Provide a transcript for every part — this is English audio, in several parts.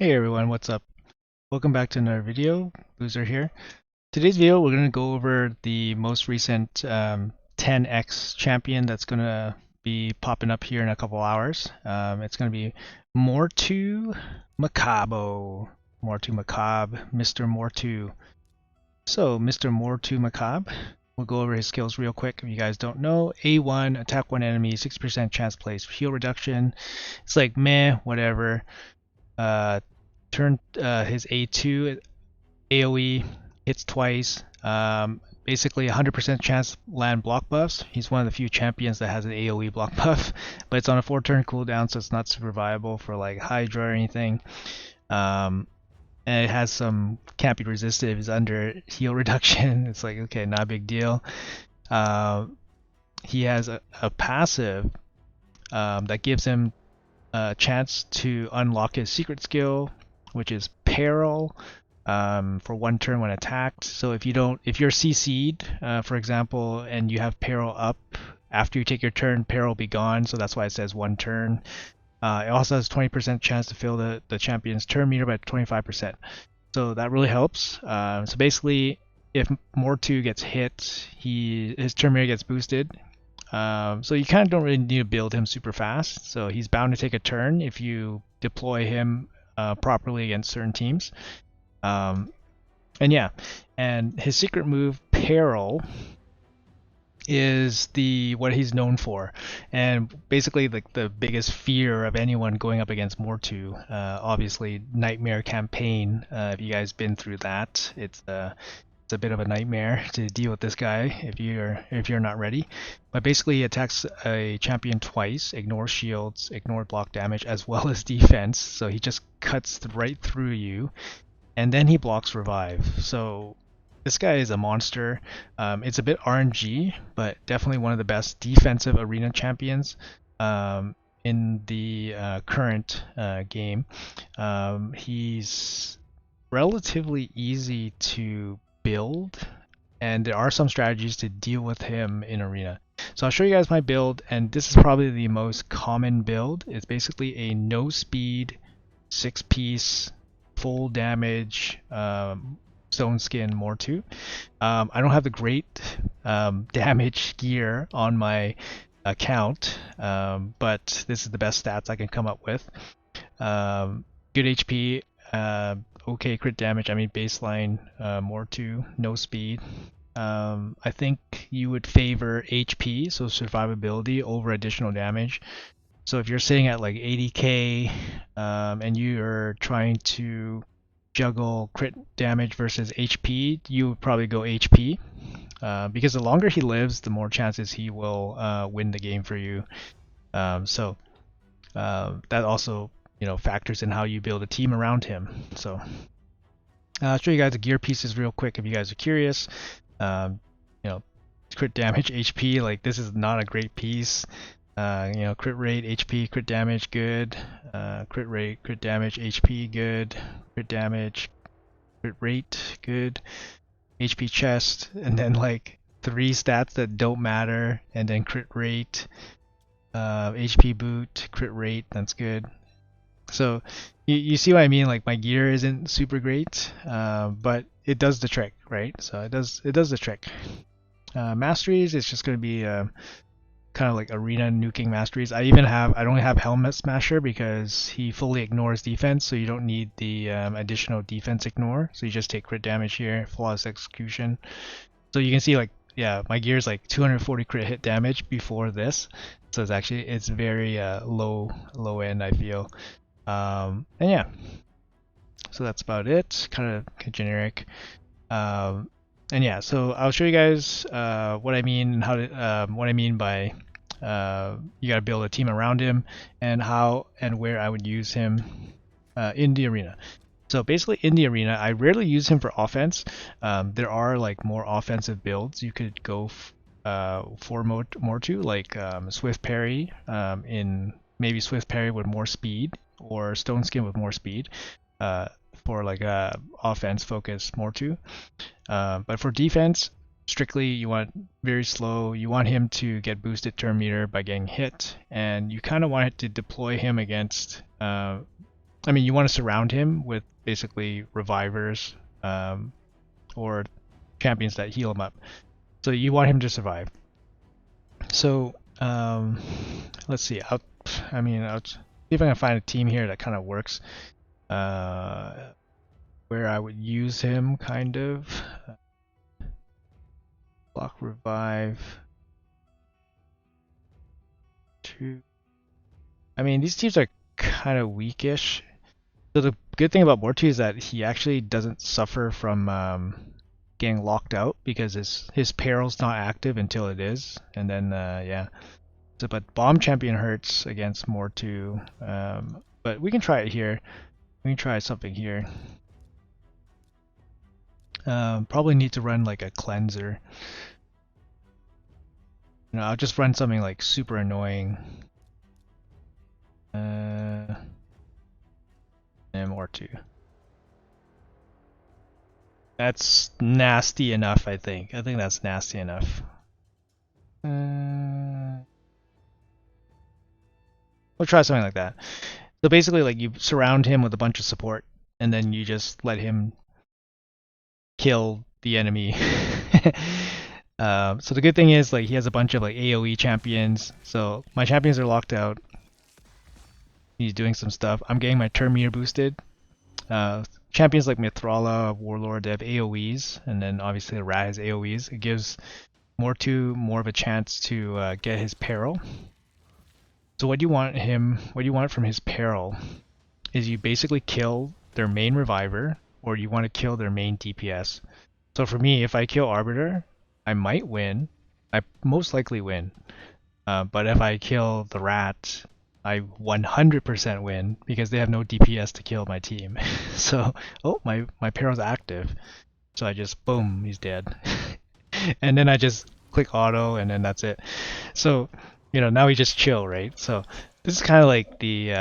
Hey everyone, what's up? Welcome back to another video. Boozer here. Today's video, we're going to go over the most recent 10x champion that's going to be popping up here in a couple hours. It's going to be MORTU MACAAB. MORTU MACAAB, Mr. MORTU. So, Mr. MORTU MACAAB, we'll go over his skills real quick if you guys don't know. A1, attack one enemy, 60% chance to place heal reduction. It's like meh, whatever. Turn his A2 AoE hits twice. Basically 100% chance land block buffs. He's one of the few champions that has an AoE block buff, but it's on a 4-turn cooldown, so it's not super viable for like Hydra or anything. And it has some can't be resisted if it's under heal reduction. It's like, okay, not a big deal. He has a passive that gives him a chance to unlock his secret skill, which is Peril, for 1 turn when attacked. So if you're CC'd, for example, and you have Peril up, after you take your turn, Peril will be gone, so that's why it says 1 turn. It also has 20% chance to fill the champion's turn meter by 25%. So that really helps. So basically, if MORTU gets hit, his turn meter gets boosted. So you kind of don't really need to build him super fast. So he's bound to take a turn if you deploy him properly against certain teams. And yeah, and his secret move, Peril, is what he's known for, and basically the biggest fear of anyone going up against MORTU. Obviously, Nightmare campaign. If you guys been through that, it's a bit of a nightmare to deal with this guy if you're not ready. But basically, he attacks a champion twice, ignores shields, ignores block damage, as well as defense. So he just cuts right through you, and then he blocks revive. So this guy is a monster. It's a bit RNG, but definitely one of the best defensive arena champions in the current game. He's relatively easy to build, and there are some strategies to deal with him in arena. So I'll show you guys my build, and this is probably the most common build. It's basically a no speed, 6-piece, full damage stone skin MORTU. I don't have the great damage gear on my account, but this is the best stats I can come up with. Good HP, okay crit damage. I mean baseline MORTU, no speed. I think you would favor HP, so survivability, over additional damage. So if you're sitting at like 80k and you're trying to juggle crit damage versus HP, you would probably go HP, because the longer he lives, the more chances he will win the game for you. So that also factors in how you build a team around him. So I'll show you guys the gear pieces real quick if you guys are curious. Crit damage, HP, like this is not a great piece. Crit rate, HP, crit damage, good. Crit rate, crit damage, HP, good. Crit damage, crit rate, good. HP chest, and then like 3 stats that don't matter, and then crit rate, HP boot, crit rate, that's good. So you see what I mean? Like my gear isn't super great, but it does the trick, right? So it does the trick. Masteries, it's just going to be kind of like arena nuking masteries. I don't have Helmet Smasher because he fully ignores defense, so you don't need the additional defense ignore. So you just take crit damage here, flawless execution. So you can see like, yeah, my gear is like 240 crit hit damage before this. So it's very low end, I feel. And yeah, so that's about it. Kind of generic. And yeah, so I'll show you guys what I mean and what I mean by you gotta build a team around him, and how and where I would use him in the arena. So basically in the arena, I rarely use him for offense. There are like more offensive builds you could go for MORTU, like Swift Parry, in maybe Swift Parry with more speed, or Stone Skin with more speed. For like a offense focused MORTU. But for defense, strictly you want very slow. You want him to get boosted turn meter by getting hit, and you kind of want to deploy him against I mean, you want to surround him with basically revivers, or champions that heal him up. So you want him to survive. So let's see. I'll see if I can find a team here that kind of works. Where I would use him, kind of. Block revive. Two. I mean, these teams are kind of weakish. So the good thing about MORTU is that he actually doesn't suffer from getting locked out because his peril's not active until it is, and then yeah. So, but Bomb Champion hurts against MORTU, but we can try it here. We can try something here. Probably need to run like a cleanser. I'll just run something like super annoying. And MORTU. That's nasty enough, I think. I think that's nasty enough. We'll try something like that. So basically, like, you surround him with a bunch of support, and then you just let him kill the enemy. So the good thing is, like, he has a bunch of like AoE champions. So my champions are locked out. He's doing some stuff. I'm getting my turn meter boosted. Champions like Mithrala, Warlord, they have AoEs, and then obviously the Rat has AoEs. It gives MORTU more of a chance to get his peril. So what you want from his peril is you basically kill their main reviver, or you want to kill their main DPS. So for me, if I kill Arbiter, I might win. I most likely win. But if I kill the Rat, I 100% win because they have no DPS to kill my team. So, oh, my peril's active. So I just, boom, he's dead. And then I just click auto, and then that's it. So, now we just chill, right? So this is kind of like the,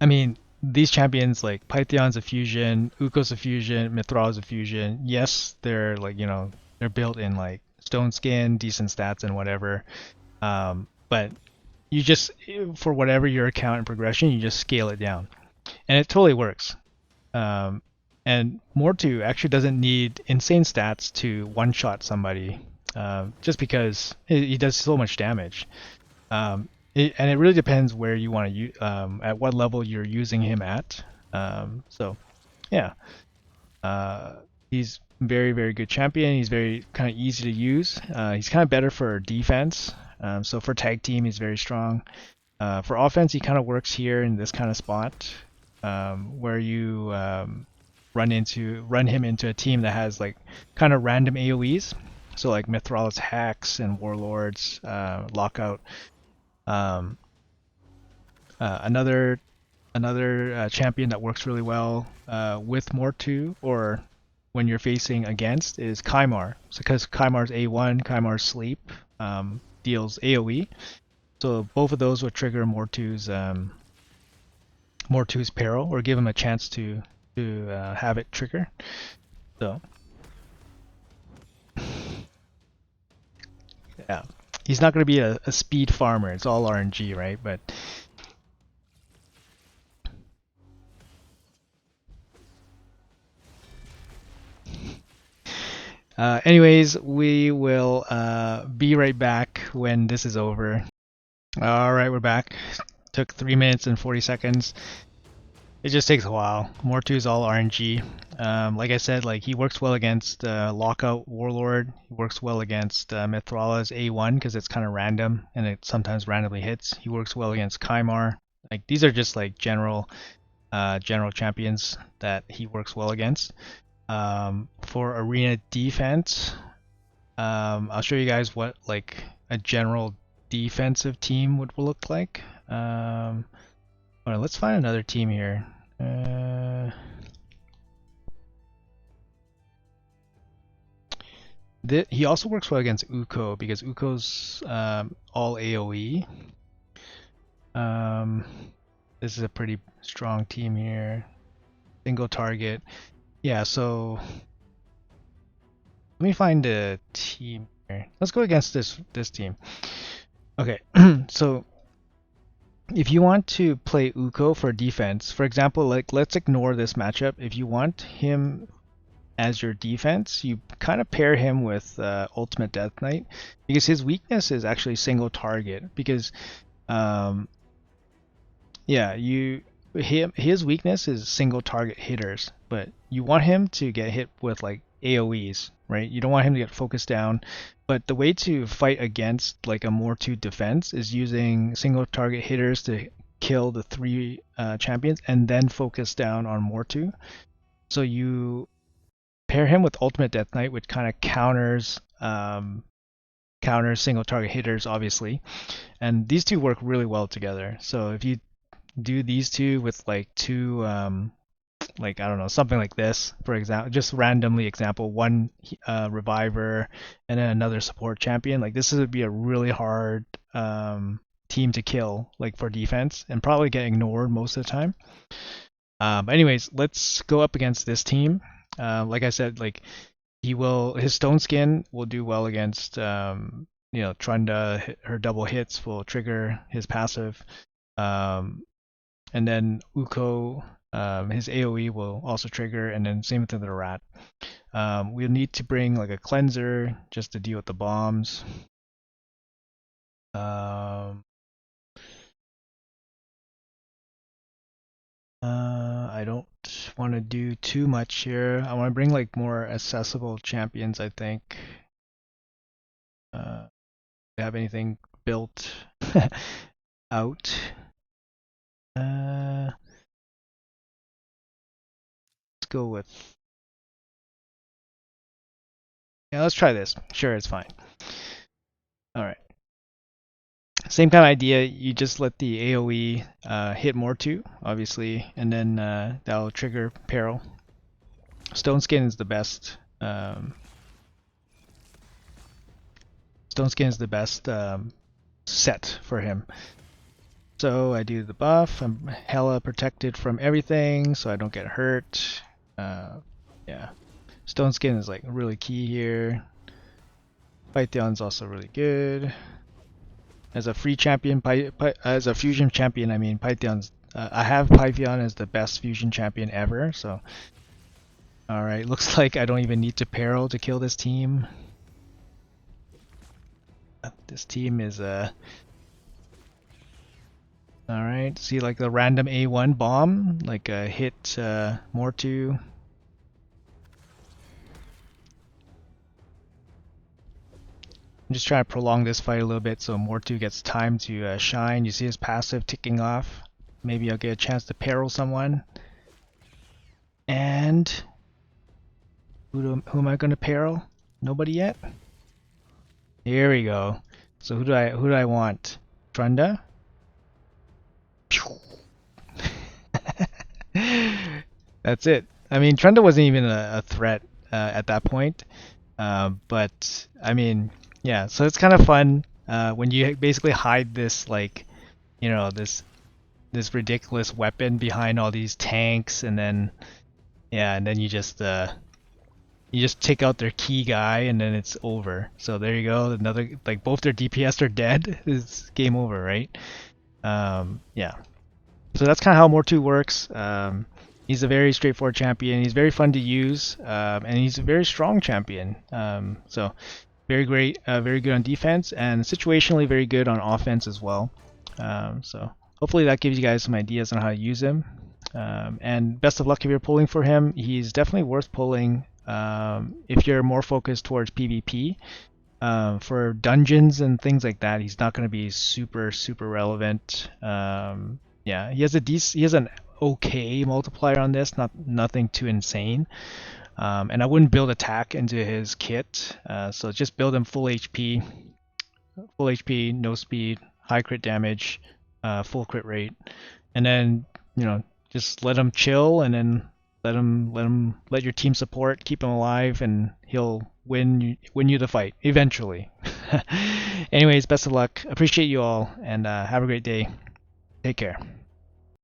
I mean, these champions, like Pythion's a fusion, Ukko's a fusion, Mithrala's a fusion. Yes, they're like, they're built in like stone skin, decent stats and whatever. But you just, for whatever your account and progression, you just scale it down. And it totally works. And MORTU actually doesn't need insane stats to one-shot somebody, just because he does so much damage. And it really depends where you want to at what level you're using him at. So, yeah. He's very, very good champion. He's very kind of easy to use. He's kind of better for defense. So for tag team, he's very strong. For offense, he kind of works here in this kind of spot, where you run him into a team that has like kind of random AoEs. So like Mithrala's hacks and Warlords, lockout. Another champion that works really well with MORTU, or when you're facing against, is Kymar. So because Kymar's A1, Kymar's sleep, deals AoE. So both of those would trigger MORTU's peril, or give him a chance to have it trigger. So yeah, he's not going to be a speed farmer. It's all RNG, right? But anyways, we will be right back when this is over. All right, we're back. Took 3 minutes and 40 seconds. It just takes a while. MORTU is all RNG. Like I said, like, he works well against Lockout Warlord. He works well against Mithrala's A1 because it's kind of random and it sometimes randomly hits. He works well against Kymar. Like, these are just like general champions that he works well against. For arena defense, I'll show you guys what like a general defensive team would look like. Alright, let's find another team here. He also works well against Ukko because Ukko's all AoE. This is a pretty strong team here. Single target. Yeah, so let me find a team here. Let's go against this team. Okay, so if you want to play Uko for defense, for example, like let's ignore this matchup. If you want him as your defense, you kind of pair him with Ultimate Death Knight because his weakness is actually single target. Because yeah, his weakness is single target hitters, but you want him to get hit with like AoEs, right? You don't want him to get focused down. But the way to fight against like a MORTU defense is using single target hitters to kill the 3 champions and then focus down on MORTU. So you pair him with Ultimate Death Knight, which kind of counters single target hitters, obviously. And these two work really well together. So if you do these two with like 2 like I don't know, something like this, for example, just randomly example, one reviver and then another support champion, like this would be a really hard team to kill, like for defense, and probably get ignored most of the time. But anyways, let's go up against this team. Like I said, like his stone skin will do well against Trunda. Her double hits will trigger his passive. And then Uko, his AoE will also trigger, and then same with the rat. We'll need to bring like a cleanser just to deal with the bombs. I don't want to do too much here. I want to bring like more accessible champions, I think. Do you have anything built out? Let's go with... Yeah, let's try this. Sure, it's fine. Alright. Same kind of idea, you just let the AoE hit MORTU, obviously, and then that'll trigger Peril. Stone Skin is the best. Stone Skin is the best set for him. So I do the buff, I'm hella protected from everything, so I don't get hurt. Yeah. Stone Skin is like really key here. Pythion's also really good. As a free champion, as a fusion champion, I mean Pythion's. I have Python as the best fusion champion ever. So, all right, looks like I don't even need to peril to kill this team. This team is all right. See, like the random A1 bomb, like a hit MORTU. I'm just trying to prolong this fight a little bit so MORTU gets time to shine. You see his passive ticking off. Maybe I'll get a chance to peril someone. And who am I going to peril? Nobody yet? Here we go. So who do I want? Trunda? That's it. I mean, Trunda wasn't even a threat at that point. But I mean, yeah, so it's kind of fun when you basically hide this, like, you know, this ridiculous weapon behind all these tanks, and then yeah, and then you just take out their key guy, and then it's over. So there you go. Another, like, both their DPS are dead. It's game over, right? Yeah. So that's kind of how MORTU works. He's a very straightforward champion. He's very fun to use, and he's a very strong champion. So very great, very good on defense, and situationally very good on offense as well. So hopefully that gives you guys some ideas on how to use him. And best of luck if you're pulling for him. He's definitely worth pulling if you're more focused towards PvP. For dungeons and things like that, he's not going to be super relevant. Yeah, he has an okay multiplier on this, nothing too insane. And I wouldn't build attack into his kit, so just build him full HP, no speed, high crit damage, full crit rate, and then just let him chill, and then let your team support, keep him alive, and he'll win you the fight eventually. Anyways, best of luck. Appreciate you all, and have a great day. Take care.